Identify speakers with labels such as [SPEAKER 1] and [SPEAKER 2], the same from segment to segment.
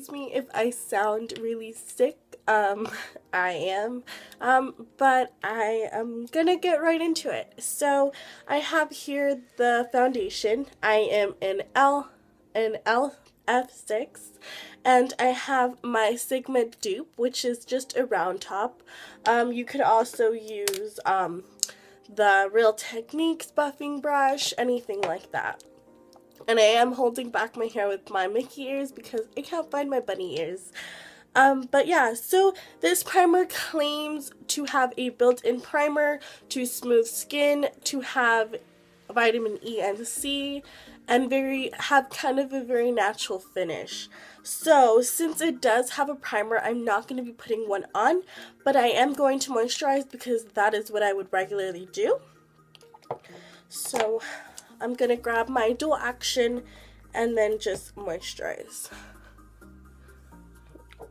[SPEAKER 1] excuse me if I sound really sick. I am, but I am gonna get right into it. So I have here the foundation. I am in LF6, and I have my Sigma dupe, which is just a round top. You could also use the Real Techniques buffing brush, anything like that. And I am holding back my hair with my Mickey ears because I can't find my bunny ears. But yeah, so this primer claims to have a built-in primer to smooth skin, to have vitamin E and C, and have kind of a very natural finish. So since it does have a primer, I'm not going to be putting one on, but I am going to moisturize because that is what I would regularly do. So I'm going to grab my dual action and then just moisturize.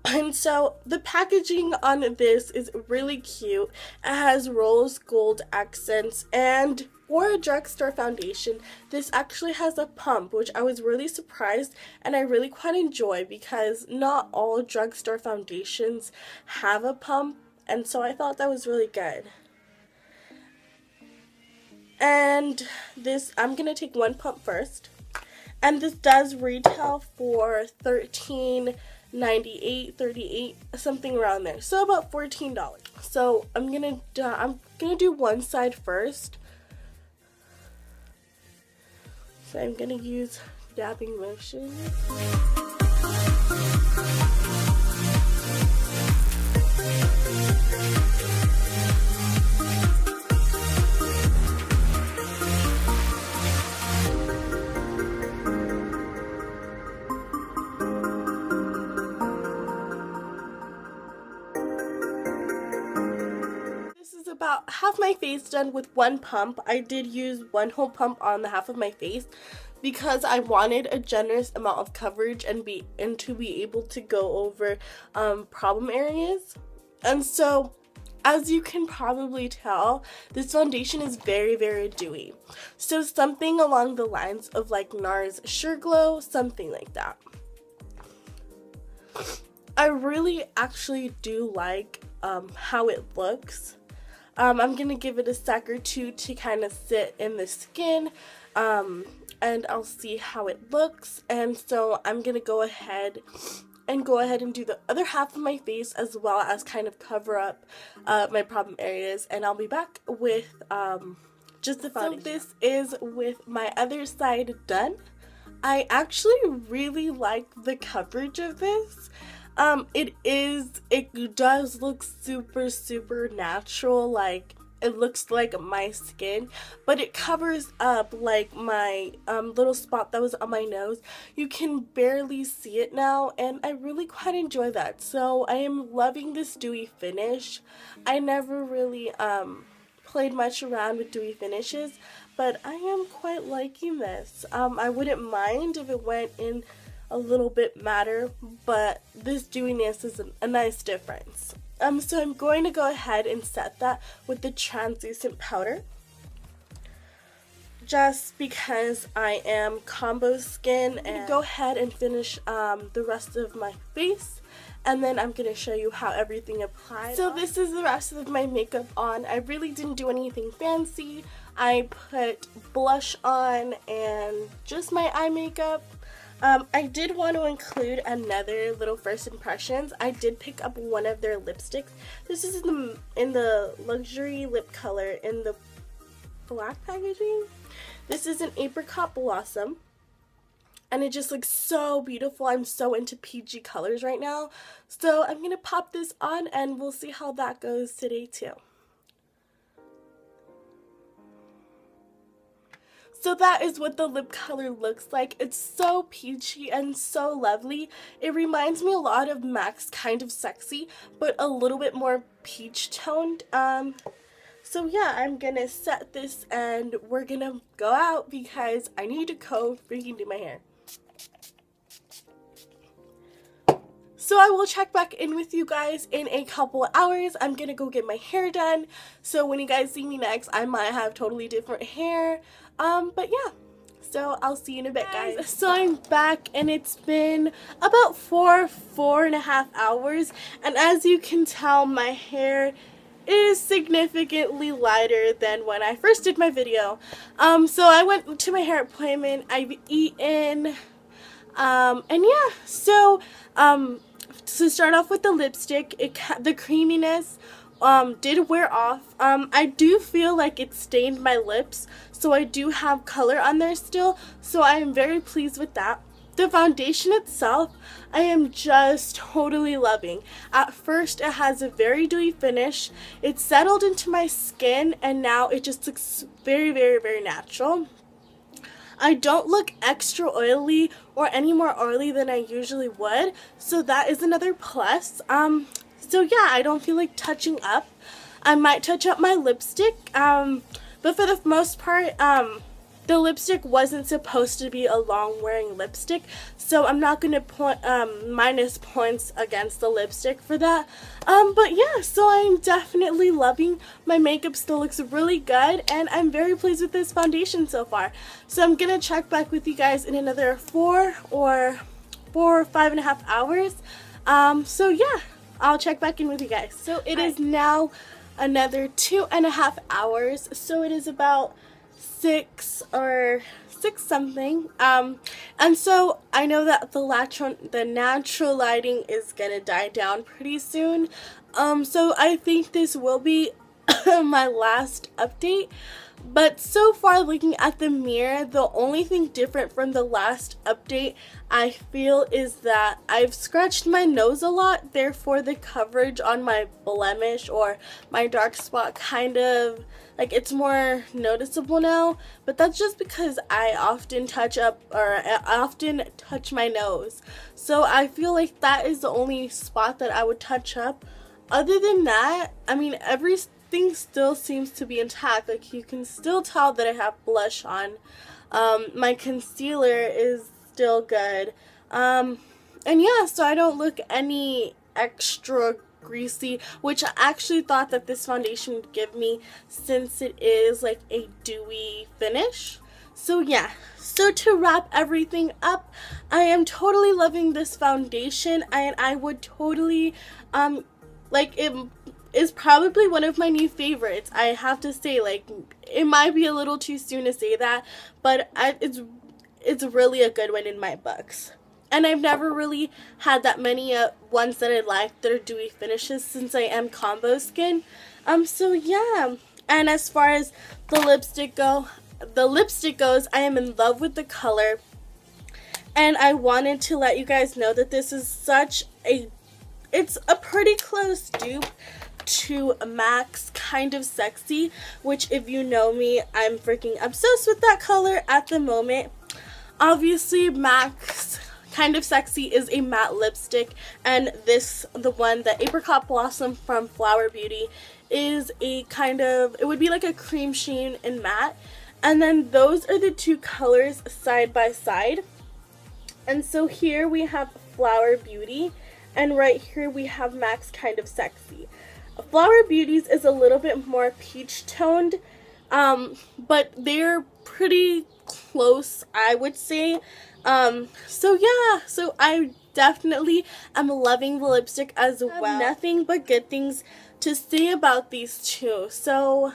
[SPEAKER 1] And so the packaging on this is really cute. It has rose gold accents, and for a drugstore foundation, this actually has a pump, which I was really surprised and I really quite enjoy because not all drugstore foundations have a pump, and so I thought that was really good. And this, I'm going to take one pump first, and this does retail for $13.98, $38, something around there, so about $14. So I'm gonna do one side first. So I'm gonna use dabbing motion. About half my face done with one pump. I did use one whole pump on the half of my face because I wanted a generous amount of coverage and to be able to go over problem areas. And so, as you can probably tell, this foundation is very, very dewy. So something along the lines of like NARS Sure Glow, something like that. I really actually do like how it looks. I'm going to give it a sec or two to kind of sit in the skin, and I'll see how it looks. And so I'm going to go ahead and do the other half of my face as well as kind of cover up my problem areas, and I'll be back with just the foundation. So this is with my other side done. I actually really like the coverage of this. It does look super natural, like it looks like my skin, but it covers up like my little spot that was on my nose. You can barely see it now, and I really quite enjoy that. So I am loving this dewy finish. I never really played much around with dewy finishes, but I am quite liking this. I wouldn't mind if it went in a little bit matter, but this dewiness is a nice difference. So I'm going to go ahead and set that with the translucent powder, just because I am combo skin, and go ahead and finish the rest of my face, and then I'm going to show you how everything applies. So this is the rest of my makeup on. I really didn't do anything fancy. I put blush on and just my eye makeup. I did want to include another little first impressions. I did pick up one of their lipsticks. This is in the luxury lip color in the black packaging. This is an apricot blossom, and it just looks so beautiful. I'm so into PG colors right now, so I'm gonna pop this on and we'll see how that goes today too. So that is what the lip color looks like. It's so peachy and so lovely. It reminds me a lot of MAC's Kind of Sexy, but a little bit more peach toned. So yeah, I'm gonna set this and we're gonna go out because I need to go freaking do my hair. So I will check back in with you guys in a couple hours. I'm gonna go get my hair done. So when you guys see me next, I might have totally different hair. But yeah, so I'll see you in a bit, guys. So I'm back, and it's been about 4.5 hours, and as you can tell, my hair is significantly lighter than when I first did my video. So I went to my hair appointment, I've eaten, and yeah, so to start off with the lipstick, the creaminess did wear off. I do feel like it stained my lips, so I do have color on there still, so I am very pleased with that. The foundation itself, I am just totally loving. At first, it has a very dewy finish. It settled into my skin, and now it just looks very, very, very natural. I don't look extra oily or any more oily than I usually would, so that is another plus. So yeah, I don't feel like touching up. I might touch up my lipstick, but for the most part, the lipstick wasn't supposed to be a long wearing lipstick, so I'm not going to minus points against the lipstick for that. But yeah, so I'm definitely loving my makeup. Still looks really good, and I'm very pleased with this foundation so far. So I'm going to check back with you guys in another 4 or 5.5 hours. So yeah, I'll check back in with you guys. So it is now another 2.5 hours, so it is about 6 something, and so I know that the natural lighting is gonna die down pretty soon, so I think this will be my last update. But so far, looking at the mirror, the only thing different from the last update I feel is that I've scratched my nose a lot, therefore the coverage on my blemish or my dark spot kind of, like, it's more noticeable now. But that's just because I often touch my nose, so I feel like that is the only spot that I would touch up. Other than that, I mean, everything still seems to be intact. Like, you can still tell that I have blush on. My concealer is still good, and yeah, so I don't look any extra greasy, which I actually thought that this foundation would give me, since it is like a dewy finish. So yeah, so to wrap everything up, I am totally loving this foundation, and I would totally like, it is probably one of my new favorites. I have to say, like, it might be a little too soon to say that, but it's really a good one in my books. And I've never really had that many ones that I like that are dewy finishes, since I am combo skin. So yeah. And as far as the lipstick goes, I am in love with the color. And I wanted to let you guys know that this is it's a pretty close dupe to MAC's Kind of Sexy, which, if you know me, I'm freaking obsessed with that color at the moment. Obviously, MAC's Kind of Sexy is a matte lipstick, and the one, the Apricot Blossom from Flower Beauty, is a kind of, it would be like a cream sheen and matte, and then those are the two colors side by side. And so here we have Flower Beauty, and right here we have MAC's Kind of Sexy. Flower Beauty's is a little bit more peach toned, but they're pretty close, I would say. So yeah, so I definitely am loving the lipstick as well. I have nothing but good things to say about these two, so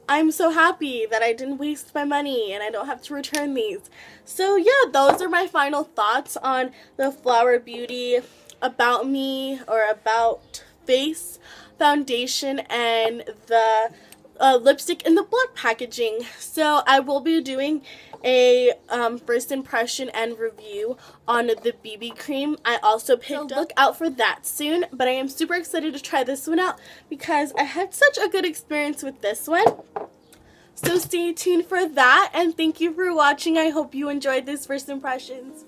[SPEAKER 1] I'm so happy that I didn't waste my money and I don't have to return these. So yeah, those are my final thoughts on the Flower Beauty About Me or About Face foundation and the lipstick in the black packaging. So I will be doing a first impression and review on the BB cream I also picked up. Look out for that soon, but I am super excited to try this one out because I had such a good experience with this one. So stay tuned for that, and thank you for watching. I hope you enjoyed this first impressions.